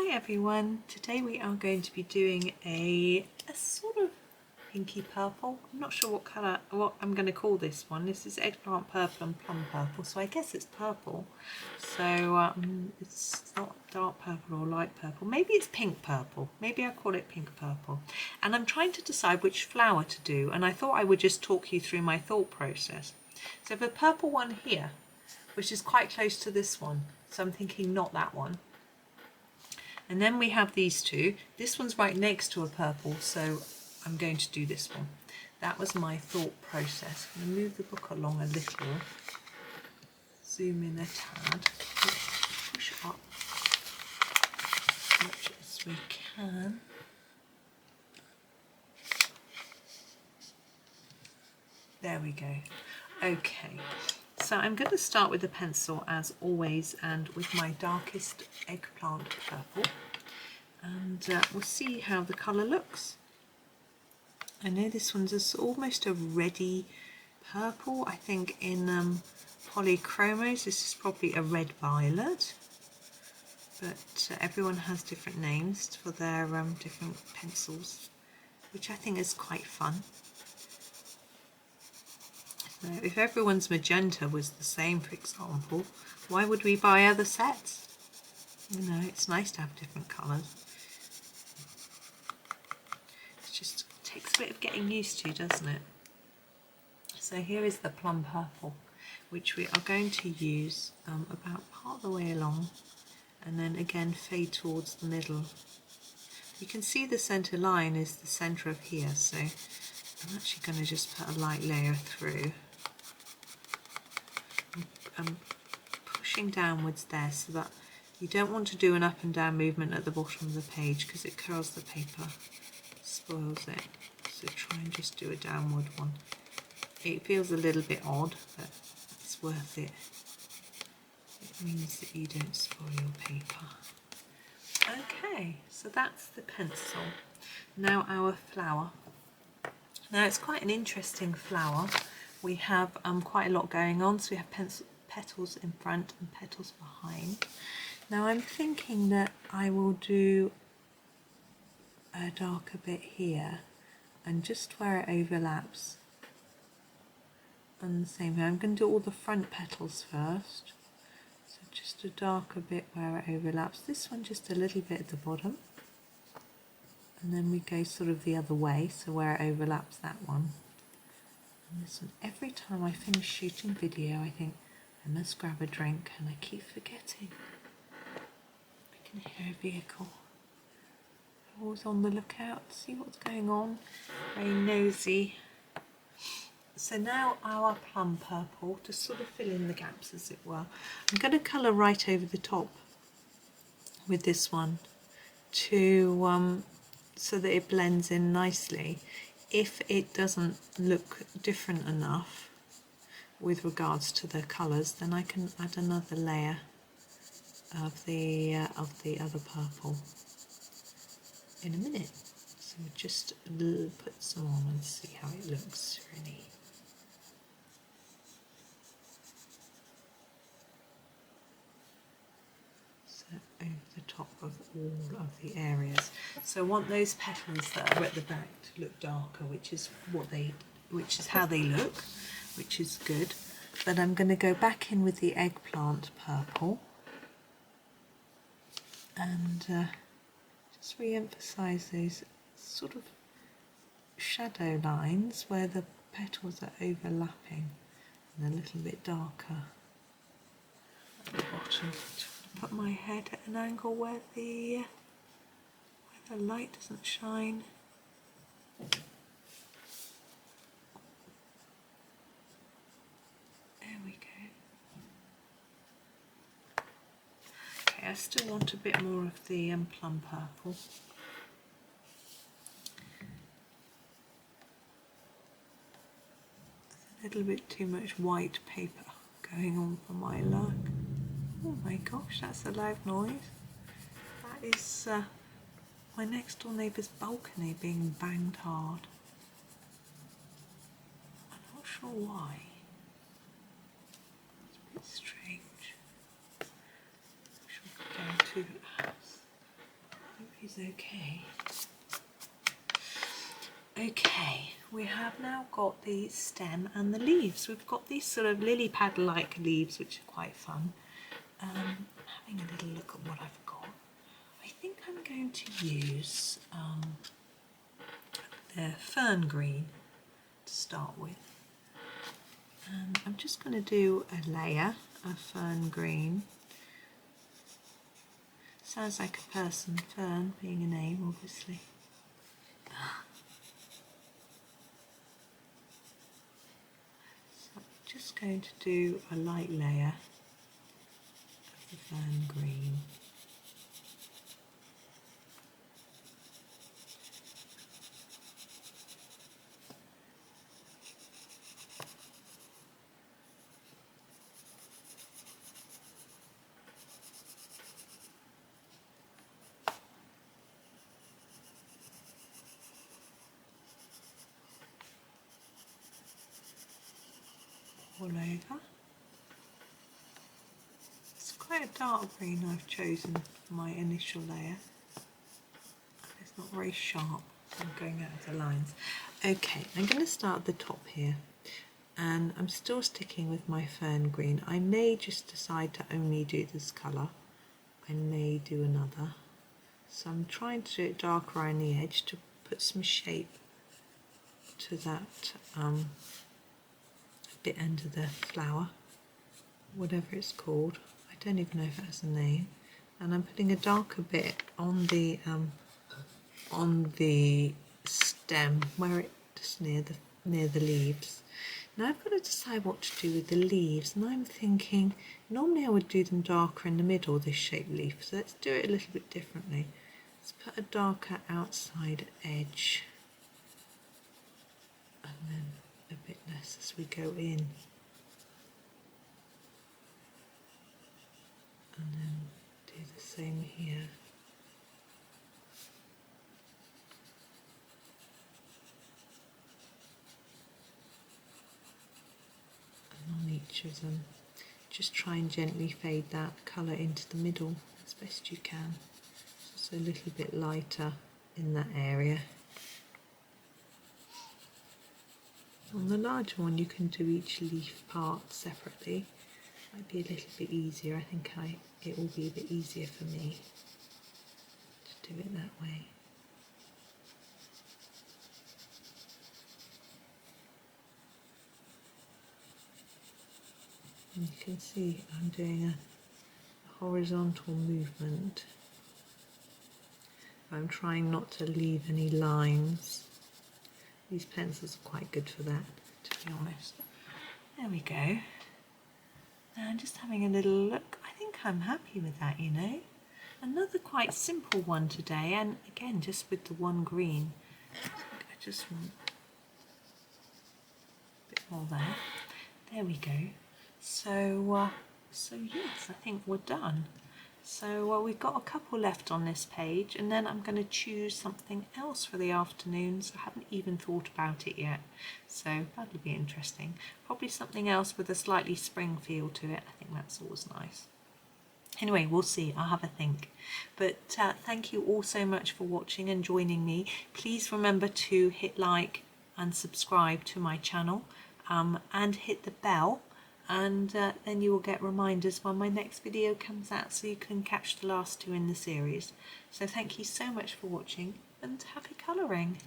Hi everyone, today we are going to be doing a sort of pinky purple. I'm not sure what I'm going to call this one. This is Eggplant Purple and Plum Purple, so I guess it's purple. So it's not dark purple or light purple. Maybe it's pink purple. Maybe I'll call it pink purple. And I'm trying to decide which flower to do, and I thought I would just talk you through my thought process. So the purple one here, which is quite close to this one, so I'm thinking not that one. And then we have these two. This one's right next to a purple, so I'm going to do this one. That was my thought process. I'm going to move the book along a little, zoom in a tad, push up as much as we can. There we go. Okay, so I'm going to start with the pencil as always, and with my darkest Eggplant Purple, and we'll see how the colour looks. I know this one's almost a reddy purple. I think in polychromos this is probably a red violet, but everyone has different names for their different pencils, which I think is quite fun. Now, if everyone's magenta was the same, for example, why would we buy other sets? You know, it's nice to have different colours. It just takes a bit of getting used to, doesn't it? So here is the Plum Purple, which we are going to use about part of the way along, and then again fade towards the middle. You can see the centre line is the centre of here, so I'm actually going to just put a light layer through. I'm pushing downwards there, so that you don't want to do an up and down movement at the bottom of the page because it curls the paper, spoils it. So try and just do a downward one. It feels a little bit odd, but it's worth it. It means that you don't spoil your paper. Okay, so that's the pencil. Now our flower. Now it's quite an interesting flower. We have quite a lot going on, so we have petals in front and petals behind. Now I'm thinking that I will do a darker bit here, and just where it overlaps. And the same way, I'm going to do all the front petals first. So just a darker bit where it overlaps. This one just a little bit at the bottom. And then we go sort of the other way, so where it overlaps that one. And this one, every time I finish shooting video, I think I must grab a drink, and I keep forgetting. I can hear a vehicle. Always on the lookout to see what's going on. Very nosy. So now our Plum Purple, to sort of fill in the gaps as it were. I'm going to colour right over the top with this one to so that it blends in nicely. If it doesn't look different enough with regards to the colours, then I can add another layer of the other purple in a minute. So we'll just put some on and see how it looks really. So over the top of all of the areas. So I want those petals that are at the back to look darker, which is how they look, which is good. But I'm going to go back in with the Eggplant Purple and just re-emphasise those sort of shadow lines where the petals are overlapping and a little bit darker at the bottom. Put my head at an angle where the light doesn't shine. There we go. Okay, I still want a bit more of the Plum Purple. A little bit too much white paper going on for my luck. Oh my gosh, that's a loud noise. That is my next door neighbour's balcony being banged hard. I'm not sure why. It's a bit strange. I'm sure we could go into okay. Okay, we have now got the stem and the leaves. We've got these sort of lily pad-like leaves, which are quite fun. I'm having a little look at what I've got. I think I'm going to use the Fern Green to start with. I'm just going to do a layer of Fern Green. Sounds like a person, Fern being a name, obviously. So I'm just going to do a light layer of the Fern Green. All over. It's quite a dark green I've chosen for my initial layer. It's not very sharp, so I'm going out of the lines. Okay, I'm going to start at the top here, and I'm still sticking with my Fern Green. I may just decide to only do this colour. I may do another. So I'm trying to do it darker around the edge to put some shape to that bit under the flower, whatever it's called. I don't even know if it has a name. And I'm putting a darker bit on the stem where it just near the leaves. Now I've got to decide what to do with the leaves, and I'm thinking normally I would do them darker in the middle, this shaped leaf, so let's do it a little bit differently. Let's put a darker outside edge and then a bit less as we go in, and then do the same here. On each of them, just try and gently fade that colour into the middle as best you can, just a little bit lighter in that area. On the larger one you can do each leaf part separately. Might be a little bit easier. I think it will be a bit easier for me to do it that way. And you can see I'm doing a horizontal movement. I'm trying not to leave any lines. These pencils are quite good for that, to be honest. There we go. Now I'm just having a little look. I think I'm happy with that, you know. Another quite simple one today, and again just with the one green. I just want a bit more there. There we go. So yes, I think we're done. So we've got a couple left on this page, and then I'm going to choose something else for the afternoon, so I haven't even thought about it yet. So that'll be interesting. Probably something else with a slightly spring feel to it. I think that's always nice. Anyway, we'll see. I'll have a think. But thank you all so much for watching and joining me. Please remember to hit like and subscribe to my channel, and hit the bell, and then you will get reminders when my next video comes out, so you can catch the last two in the series. So thank you so much for watching, and happy colouring!